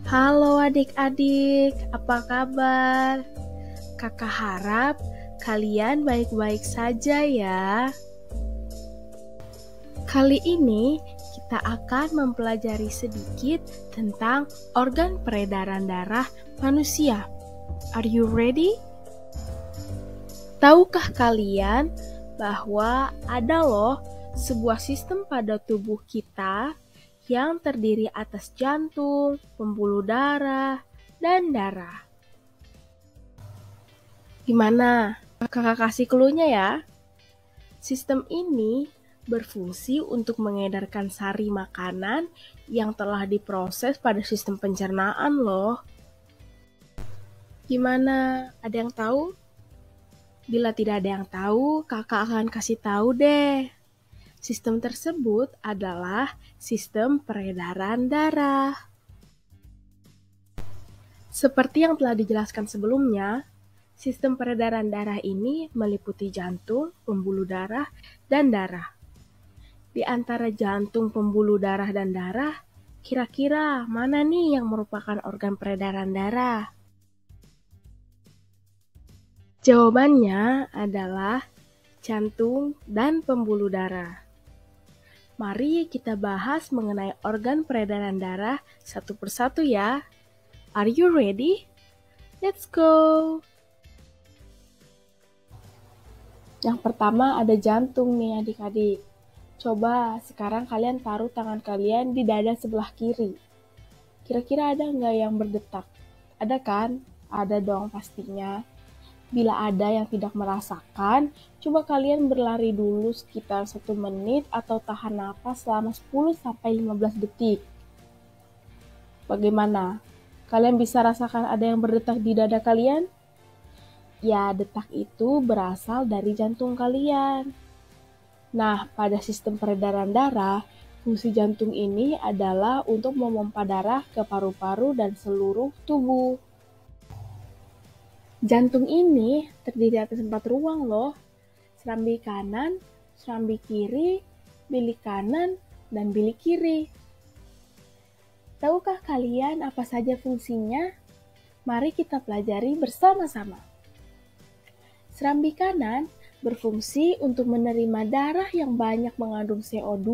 Halo adik-adik, apa kabar? Kakak harap kalian baik-baik saja ya. Kali ini kita akan mempelajari sedikit tentang organ peredaran darah manusia. Are you ready? Tahukah kalian bahwa ada loh sebuah sistem pada tubuh kita yang terdiri atas jantung, pembuluh darah, dan darah. Gimana? Kakak kasih clue-nya ya. Sistem ini berfungsi untuk mengedarkan sari makanan yang telah diproses pada sistem pencernaan loh. Gimana? Ada yang tahu? Bila tidak ada yang tahu, kakak akan kasih tahu deh. Sistem tersebut adalah sistem peredaran darah. Seperti yang telah dijelaskan sebelumnya, sistem peredaran darah ini meliputi jantung, pembuluh darah, dan darah. Di antara jantung, pembuluh darah, dan darah, kira-kira mana nih yang merupakan organ peredaran darah? Jawabannya adalah jantung dan pembuluh darah. Mari kita bahas mengenai organ peredaran darah satu persatu ya. Are you ready? Let's go! Yang pertama ada jantung nih adik-adik. Coba sekarang kalian taruh tangan kalian di dada sebelah kiri. Kira-kira ada nggak yang berdetak? Ada kan? Ada dong pastinya. Bila ada yang tidak merasakan, coba kalian berlari dulu sekitar 1 menit atau tahan napas selama 10-15 detik. Bagaimana? Kalian bisa rasakan ada yang berdetak di dada kalian? Ya, detak itu berasal dari jantung kalian. Nah, pada sistem peredaran darah, fungsi jantung ini adalah untuk memompa darah ke paru-paru dan seluruh tubuh. Jantung ini terdiri atas 4 ruang loh, serambi kanan, serambi kiri, bilik kanan, dan bilik kiri. Tahukah kalian apa saja fungsinya? Mari kita pelajari bersama-sama. Serambi kanan berfungsi untuk menerima darah yang banyak mengandung CO2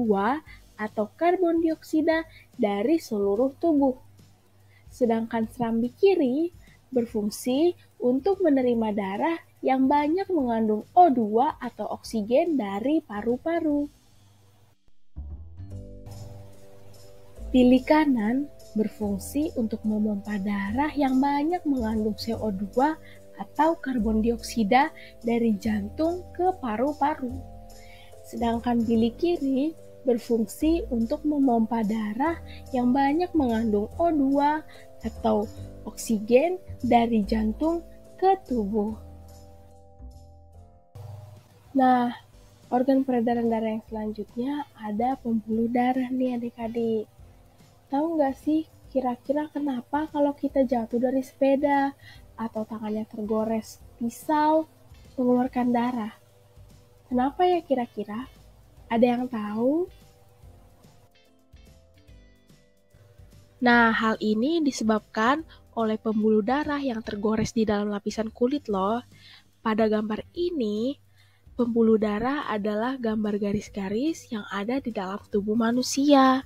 atau karbon dioksida dari seluruh tubuh. Sedangkan serambi kiri berfungsi untuk menerima darah yang banyak mengandung O2 atau oksigen dari paru-paru. Bilik kanan berfungsi untuk memompa darah yang banyak mengandung CO2 atau karbon dioksida dari jantung ke paru-paru. Sedangkan bilik kiri berfungsi untuk memompa darah yang banyak mengandung O2 atau oksigen dari jantung ke tubuh. Nah, organ peredaran darah yang selanjutnya ada pembuluh darah nih adik-adik. Tahu nggak sih kira-kira kenapa kalau kita jatuh dari sepeda atau tangannya tergores pisau mengeluarkan darah? Kenapa ya kira-kira? Ada yang tahu? Nah, hal ini disebabkan oleh pembuluh darah yang tergores di dalam lapisan kulit loh. Pada gambar ini, pembuluh darah adalah gambar garis-garis yang ada di dalam tubuh manusia.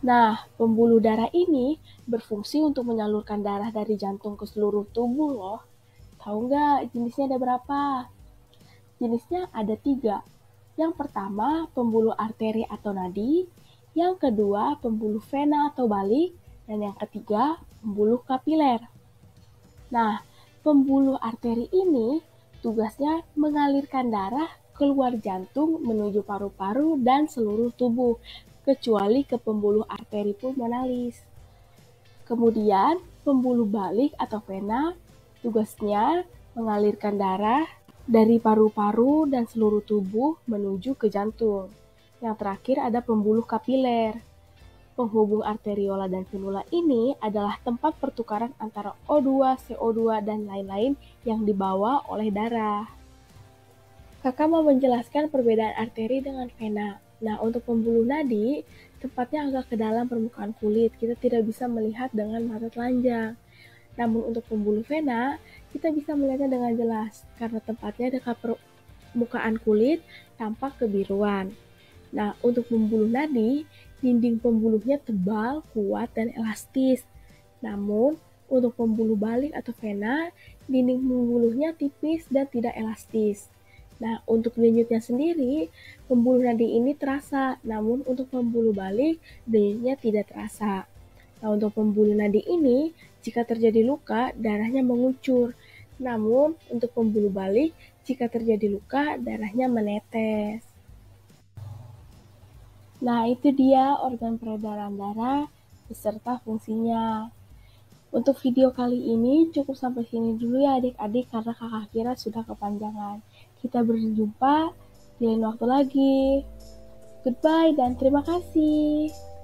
Nah, pembuluh darah ini berfungsi untuk menyalurkan darah dari jantung ke seluruh tubuh loh. Tahu nggak jenisnya ada berapa? Jenisnya ada 3. Yang pertama, pembuluh arteri atau nadi. Yang kedua, pembuluh vena atau balik. Dan yang ketiga, pembuluh kapiler. Nah, pembuluh arteri ini tugasnya mengalirkan darah keluar jantung menuju paru-paru dan seluruh tubuh, kecuali ke pembuluh arteri pulmonalis. Kemudian, pembuluh balik atau vena tugasnya mengalirkan darah dari paru-paru dan seluruh tubuh menuju ke jantung. Yang terakhir ada pembuluh kapiler. Penghubung arteriola dan venula ini adalah tempat pertukaran antara O2, CO2, dan lain-lain yang dibawa oleh darah. Kakak mau menjelaskan perbedaan arteri dengan vena. Nah, untuk pembuluh nadi tempatnya agak ke dalam permukaan kulit. Kita tidak bisa melihat dengan mata telanjang. Namun untuk pembuluh vena, kita bisa melihatnya dengan jelas karena tempatnya dekat permukaan kulit tampak kebiruan. Nah, untuk pembuluh nadi, dinding pembuluhnya tebal, kuat, dan elastis. Namun, untuk pembuluh balik atau vena, dinding pembuluhnya tipis dan tidak elastis. Nah, untuk denyutnya sendiri, pembuluh nadi ini terasa, namun untuk pembuluh balik, denyutnya tidak terasa. Nah, untuk pembuluh nadi ini, jika terjadi luka, darahnya mengucur. Namun, untuk pembuluh balik, jika terjadi luka, darahnya menetes. Nah, itu dia organ peredaran darah beserta fungsinya. Untuk video kali ini cukup sampai sini dulu ya adik-adik karena kakak kira sudah kepanjangan. Kita berjumpa di lain waktu lagi. Goodbye dan terima kasih.